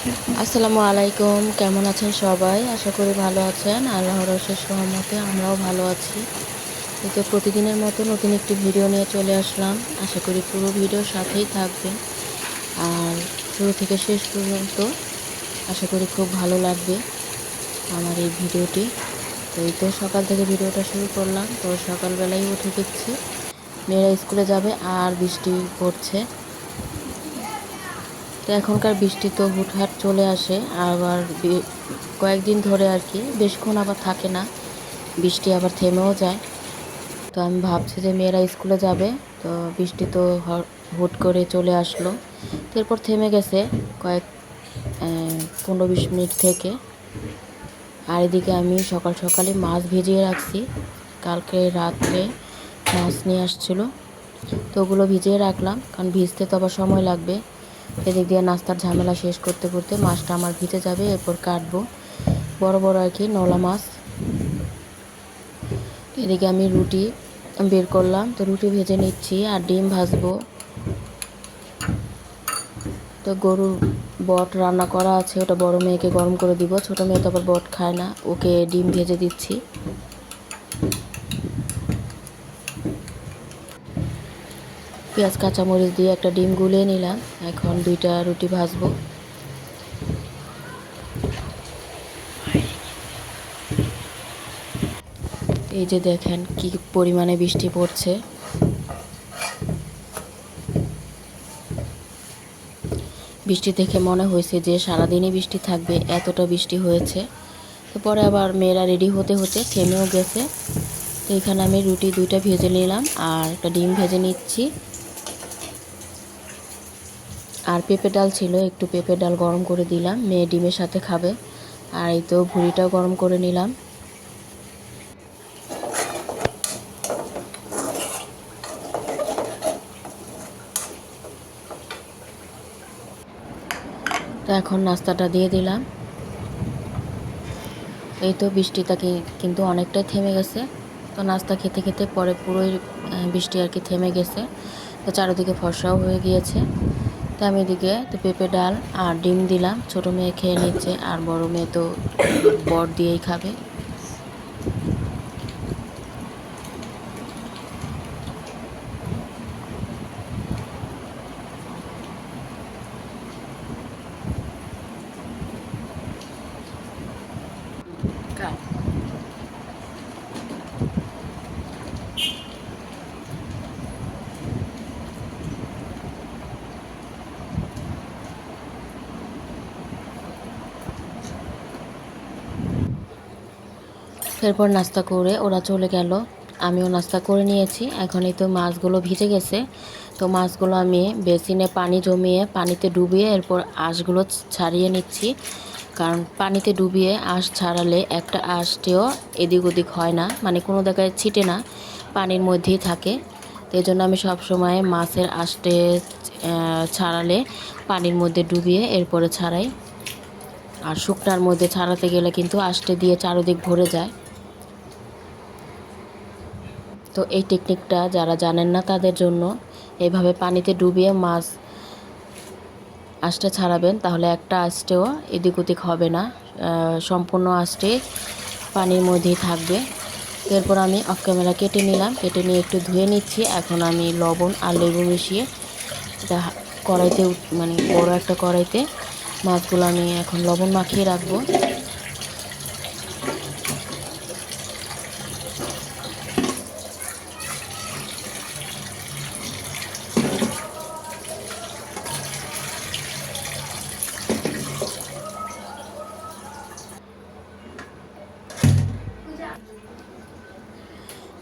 আসসালামু আলাইকুম, কেমন আছেন সবাই? আশা করি ভালো আছেন। আল্লাহর অশেষ রহমতে আমরাও ভালো আছি। এই তো প্রতিদিনের মতো নতুন একটি ভিডিও নিয়ে চলে আসলাম। আশা করি পুরো ভিডিওর সাথেই থাকবেন আর শুরু থেকে শেষ পর্যন্ত আশা করি খুব ভালো লাগবে আমার এই ভিডিওটি। তো এই তো সকাল থেকে ভিডিওটা শুরু করলাম। তো সকালবেলাই উঠে দেখছি মেয়েরা স্কুলে যাবে আর বৃষ্টি পড়ছে। তো এখনকার বৃষ্টি তো হুটহাট চলে আসে, আবার কয়েকদিন ধরে আর কি বেশিক্ষণ আবার থাকে না, বৃষ্টি আবার থেমেও যায়। তো আমি ভাবছি যে মেয়েরা স্কুলে যাবে, তো বৃষ্টি তো হুট করে চলে আসলো। তো এরপর থেমে গেছে কয়েক 15-20 মিনিট থেকে। আর এদিকে আমি সকাল সকালে মাছ ভিজিয়ে রাখছি, কালকে রাত্রে মাছ নিয়ে আসছিলো, তো ওগুলো ভিজিয়ে রাখলাম কারণ ভিজতে তো আবার সময় লাগবে। এদিক দিয়ে নাস্তার ঝামেলা শেষ করতে করতে মাছটা আমার ভিজে যাবে, এরপর কাটবো বড় বড় আর কি নলা মাছ। এদিকে আমি রুটি বের করলাম, তো রুটি ভেজে নিচ্ছি আর ডিম ভাজবো। তো গরুর বট রান্না করা আছে, ওটা বড় মেয়েকে গরম করে দিব, ছোট মেয়ে তো আবার বট খায় না, ওকে ডিম ভেজে দিচ্ছি। পেঁয়াজ কাঁচামরিচ দিয়ে একটা ডিম গুলিয়ে নিলাম, এখন 2টা রুটি ভাজবো। এই যে দেখেন কি পরিমাণে বৃষ্টি পড়ছে। বৃষ্টি দেখে মনে হয়েছে যে সারাদিনই বৃষ্টি থাকবে, এতটা বৃষ্টি হয়েছে। তো পরে আবার মেয়েরা রেডি হতে হতে থেমেও গেছে। তো এখানে আমি রুটি 2টা ভেজে নিলাম আর একটা ডিম ভেজে নিচ্ছি। আর পেঁপে ডাল ছিল, একটু পেঁপে ডাল গরম করে দিলাম, মেয়ে ডিমের সাথে খাবে। আর এই তো ভুড়িটাও গরম করে নিলাম। তো এখন নাস্তাটা দিয়ে দিলাম। এই তো বৃষ্টিটা কিন্তু অনেকটাই থেমে গেছে। তো নাস্তা খেতে খেতে পরে পুরোই বৃষ্টি আর কি থেমে গেছে। তো চারিদিকে ফর্সাও হয়ে গিয়েছে। তো আমি এদিকে তো পেঁপে ডাল আর ডিম দিলাম, ছোটো মেয়ে খেয়ে নিচ্ছে আর বড় মেয়ে তো বট দিয়েই খাবে। এরপর নাস্তা করে ওরা চলে গেল, আমিও নাস্তা করে নিয়েছি। এখন এই তো মাছগুলো ভিজে গেছে, তো মাছগুলো আমি বেসিনে পানি জমিয়ে পানিতে ডুবিয়ে এরপর আঁশগুলো ছাড়িয়ে নিচ্ছি। কারণ পানিতে ডুবিয়ে আঁশ ছাড়ালে একটা আঁশটিও এদিক ওদিক হয় না, মানে কোনো জায়গায় ছিটে না, পানির মধ্যেই থাকে। তো এই জন্য আমি সবসময় মাছের আঁশটে ছাড়ালে পানির মধ্যে ডুবিয়ে এরপরে ছাড়াই। আর শুকনার মধ্যে ছাড়াতে গেলে কিন্তু আঁশটে দিয়ে চারদিক ভরে যায়। তো এই টেকনিকটা যারা জানেন না তাদের জন্য, এইভাবে পানিতে ডুবিয়ে মাছ আঁশটা ছাড়াবেন, তাহলে একটা আঁশটেও এদিক ওদিক হবে না, সম্পূর্ণ আঁশটে পানির মধ্যেই থাকবে। এরপর আমি অফ ক্যামেরা কেটে নিলাম, কেটে নিয়ে একটু ধুয়ে নিচ্ছি। এখন আমি লবণ আর লেবু মিশিয়ে এটা কড়াইতে, মানে বড় একটা কড়াইতে মাছগুলো আমি এখন লবণ মাখিয়ে রাখবো।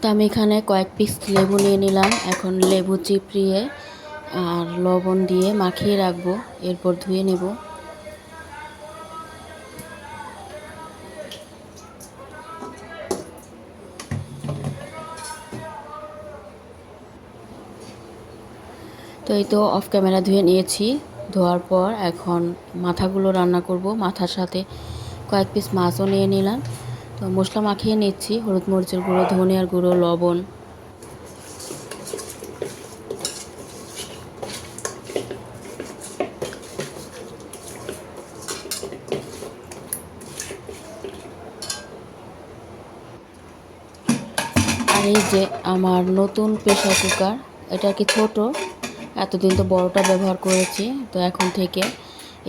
তো আমি এখানে কয়েক পিস লেবু নিয়ে নিলাম, এখন লেবু চিপড়িয়ে আর লবণ দিয়ে মাখিয়ে রাখবো, এরপর ধুয়ে নেব। তো এই তো অফ ক্যামেরা ধুয়ে নিয়েছি। ধোয়ার পর এখন মাথাগুলো রান্না করব, মাথার সাথে কয়েক পিস মাছও নিয়ে নিলাম। তো মশলা মাখিয়ে নিচ্ছি, হলুদ মরিচের গুঁড়ো, ধনিয়ার গুঁড়ো, লবণ। এই যে আমার নতুন প্রেসার কুকার, এটা কি ছোট, এতদিন তো বড়টা ব্যবহার করেছি, তো এখন থেকে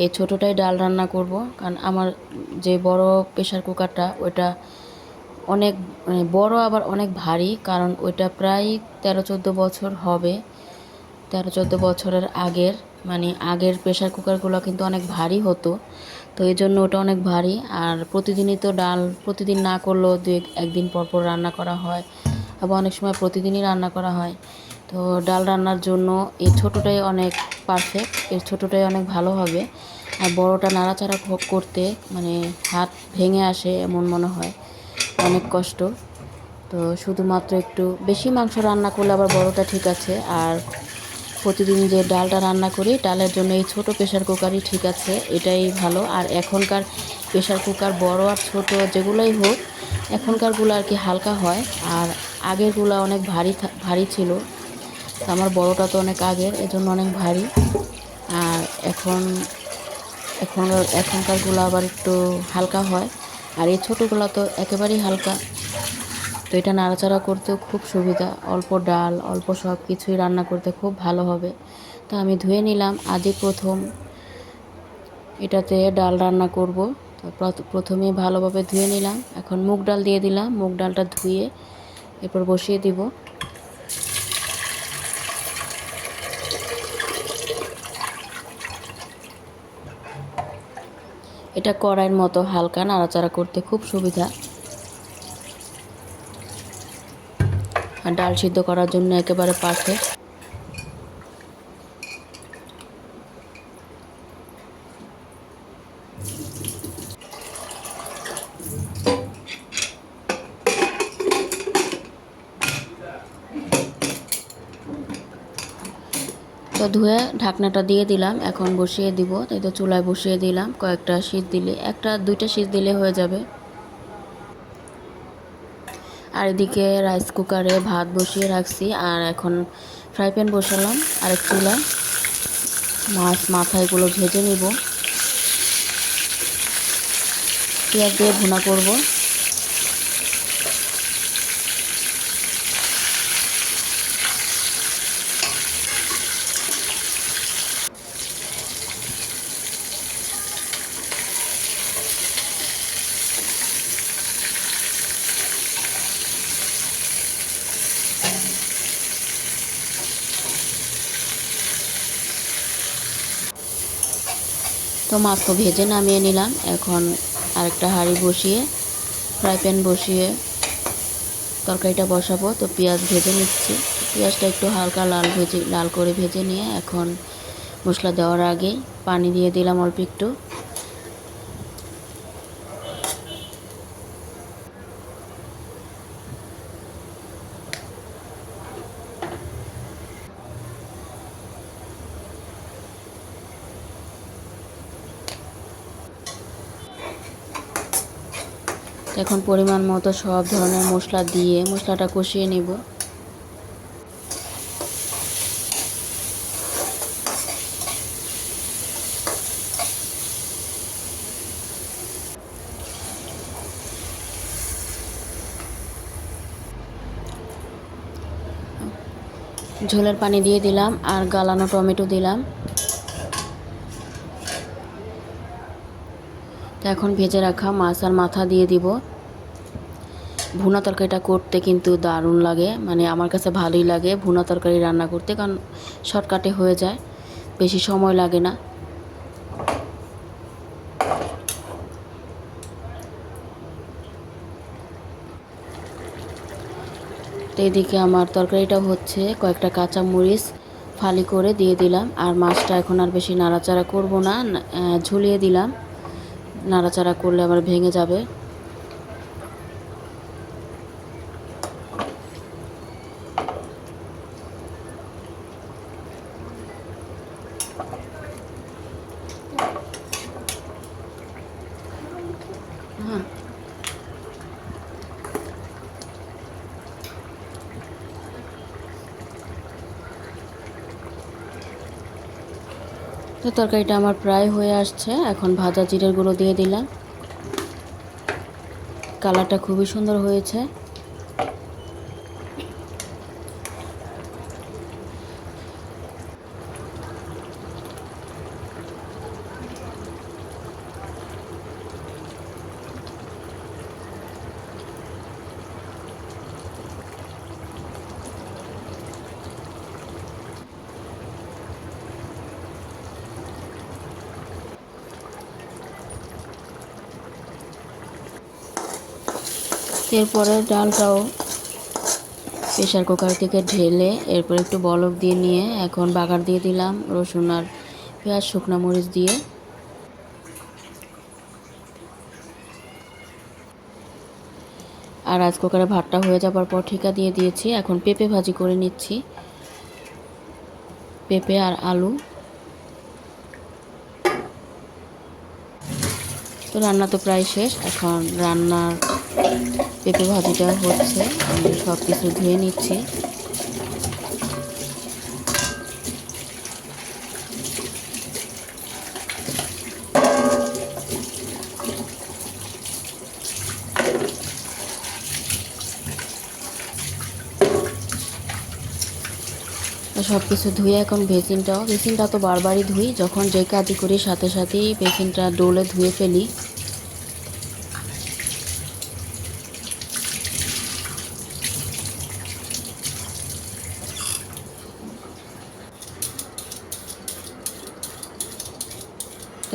এই ছোটোটাই ডাল রান্না করব। কারণ আমার যে বড় প্রেসার কুকারটা ওইটা অনেক মানে বড়, আবার অনেক ভারী, কারণ ওইটা প্রায় 13-14 বছর হবে। 13-14 বছরের আগের, মানে আগের প্রেসার কুকারগুলো কিন্তু অনেক ভারী হতো, তো এই জন্য ওটা অনেক ভারী। আর প্রতিদিনই তো ডাল, প্রতিদিন না করলেও একদিন পর পর রান্না করা হয়, আবার অনেক সময় প্রতিদিনই রান্না করা হয়। তো ডাল রান্নার জন্য এই ছোটোটাই অনেক পারফেক্ট, এর ছোটোটাই অনেক ভালো হবে। আর বড়টা নাড়াচাড়া করতে মানে হাত ভেঙে আসে এমন মনে হয়, অনেক কষ্ট। তো শুধুমাত্র একটু বেশি মাংস রান্না করলে আবার বড়টা ঠিক আছে, আর প্রতিদিন যে ডালটা রান্না করি ডালের জন্য এই ছোটো প্রেশার কুকারই ঠিক আছে, এটাই ভালো। আর এখনকার প্রেশার কুকার বড় আর ছোট যেগুলোই হোক, এখনকারগুলো আর কি হালকা হয়, আর আগেরগুলো অনেক ভারী ভারী ছিল। আমার বড়টা তো অনেক আগের, এজন্য অনেক ভারী। আর এখনকারগুলো আবার একটু হালকা হয়, আর এই ছোটোগুলো তো একেবারেই হালকা। তো এটা নাড়াচাড়া করতেও খুব সুবিধা, অল্প ডাল অল্প সব কিছুই রান্না করতে খুব ভালো হবে। তো আমি ধুয়ে নিলাম, আজই প্রথম এটাতে ডাল রান্না করব। তো প্রথমে ভালোভাবে ধুয়ে নিলাম, এখন মুগ ডাল দিয়ে দিলাম, মুগ ডালটা ধুয়ে এরপর বসিয়ে দিব। এটা কড়াইয়ের মতো হালকা, নাড়াচাড়া করতে খুব সুবিধা। আর ডাল সিদ্ধ করার জন্য একেবারে পারফেক্ট। তো ধুয়ে ঢাকনাটা দিয়ে দিলাম, এখন বসিয়ে দিব। তাই তো চুলায় বসিয়ে দিলাম, কয়েকটা সিট দিলে, একটা দুইটা সিট দিলে হয়ে যাবে। আর এদিকে রাইস কুকারে ভাত বসিয়ে রাখছি, আর এখন ফ্রাই প্যান বসালাম আরেক চুলায়। মাছ মাথা এগুলো ভেজে নিব, পেঁয়াজ দিয়ে ভুনা করব। তো মাছ তো ভেজে নামিয়ে নিলাম, এখন আরেকটা হাঁড়ি বসিয়ে ফ্রাই প্যান বসিয়ে তরকারিটা বসাবো। তো পেঁয়াজ ভেজে নিচ্ছি, পেঁয়াজটা একটু হালকা লাল করে ভেজে নিয়ে এখন মশলা দেওয়ার আগেই পানি দিয়ে দিলাম অল্প একটু। এখন পরিমাণ মতো সব ধরনের মশলা দিয়ে মশলাটা কষিয়ে নেব। ঝোলের পানি দিয়ে দিলাম আর গালানো টমেটো দিলাম। তো এখন ভেজে রাখা মাছ আর মাথা দিয়ে দিব। ভুনা তরকারিটা করতে কিন্তু দারুণ লাগে, মানে আমার কাছে ভালোই লাগে ভুনা তরকারি রান্না করতে, কারণ শর্টকাটে হয়ে যায়, বেশি সময় লাগে না। তো এদিকে আমার তরকারিটা হচ্ছে, কয়েকটা কাঁচা মরিচ ফালি করে দিয়ে দিলাম, আর মাছটা এখন আর বেশি নাড়াচাড়া করব না, ঝুলিয়ে দিলাম, নাড়াচাড়া করলে আবার ভেঙে যাবে। হ্যাঁ, তো তরকারিটা আমার প্রায় হয়ে আসছে, এখন ভাজা জিরের গুঁড়ো দিয়ে দিলাম। কালারটা খুবই সুন্দর হয়েছে। এরপরে ডালটাও প্রেশার কুকার থেকে ঢেলে এরপর একটু বলক দিয়ে নিয়ে এখন বাগার দিয়ে দিলাম রসুন আর পেঁয়াজ, শুকনো মরিচ দিয়ে। আর রাইস কুকারে ভাতটা হয়ে যাবার পর ঠিকা দিয়ে দিয়েছি। এখন পেঁপে ভাজি করে নিচ্ছি, পেঁপে আর আলু। তো রান্না তো প্রায় শেষ, এখন রান্নার পেঁপে ভাজিটা হচ্ছে, আমি সব কিছু ধুয়ে নিচ্ছি। সব কিছু ধুয়ে এখন বেসিনটা তো বারবারই ধুই, যখন যে কাজই করি সাথে সাথেই বেসিনটা ডোলে ধুয়ে ফেলি।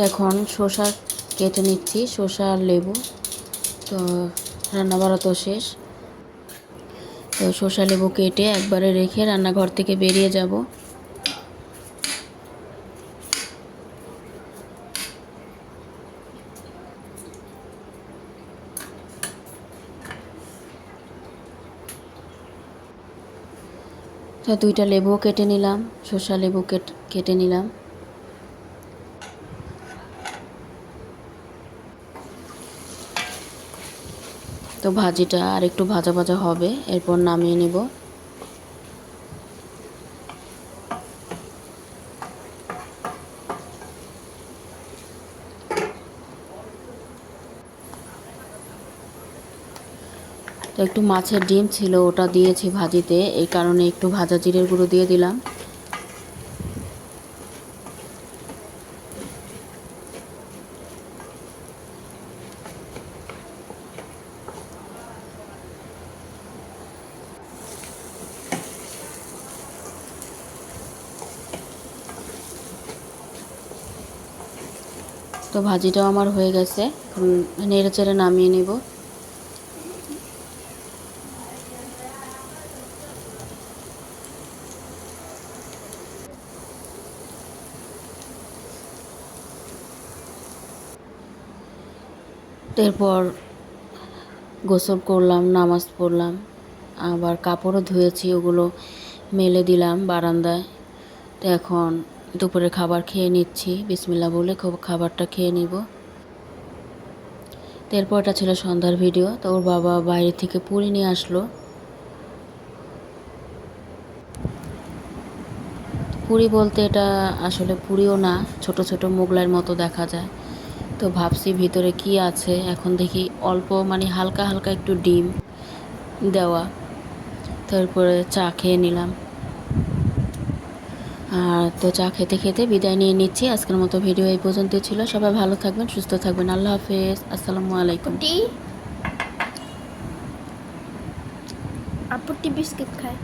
এখন শসা কেটে নিচ্ছি, শসা আর লেবু। তো রান্না বাড়া তো শেষ, তো শসা লেবু কেটে একবারে রেখে রান্নাঘর থেকে বেরিয়ে যাব। তো 2টা লেবুও কেটে নিলাম, শসা লেবু কেটে নিলাম। তো ভাজিটা আর একটু ভাজা ভাজা হবে, এরপর নামিয়ে নিব। তো একটু মাছের ডিম ছিল, ওটা দিয়েছি ভাজিতে, এই কারণে একটু ভাজা জিরের গুঁড়ো দিয়ে দিলাম। তো ভাজিটাও আমার হয়ে গেছে, এখন নেড়ে চেড়ে নামিয়ে নেব। এরপর গোসল করলাম, নামাজ পড়লাম, আবার কাপড়ও ধুয়েছি, ওগুলো মেলে দিলাম বারান্দায়। তো এখন দুপুরে খাবার খেয়ে নিচ্ছি, বিসমিল্লাহ বলে খাবারটা খেয়ে নিব। তো এরপর এটা ছিল সন্ধ্যার ভিডিও। তো ওর বাবা বাইরে থেকে পুরি নিয়ে আসলো, পুরি বলতে এটা আসলে পুরিও না, ছোট ছোট মোগলাইয়ের মতো দেখা যায়। তো ভাবছি ভিতরে কি আছে, এখন দেখি অল্প মানে হালকা হালকা একটু ডিম দেওয়া। তারপরে চা খেয়ে নিলাম। আর তো চা খেতে খেতে বিদায় নিয়ে নিচ্ছি। আজকের মতো ভিডিও এই পর্যন্তই ছিল। সবাই ভালো থাকবেন, সুস্থ থাকবেন। আল্লাহ হাফেজ, আসসালামু আলাইকুম। আপুটি বিস্কিট খায়।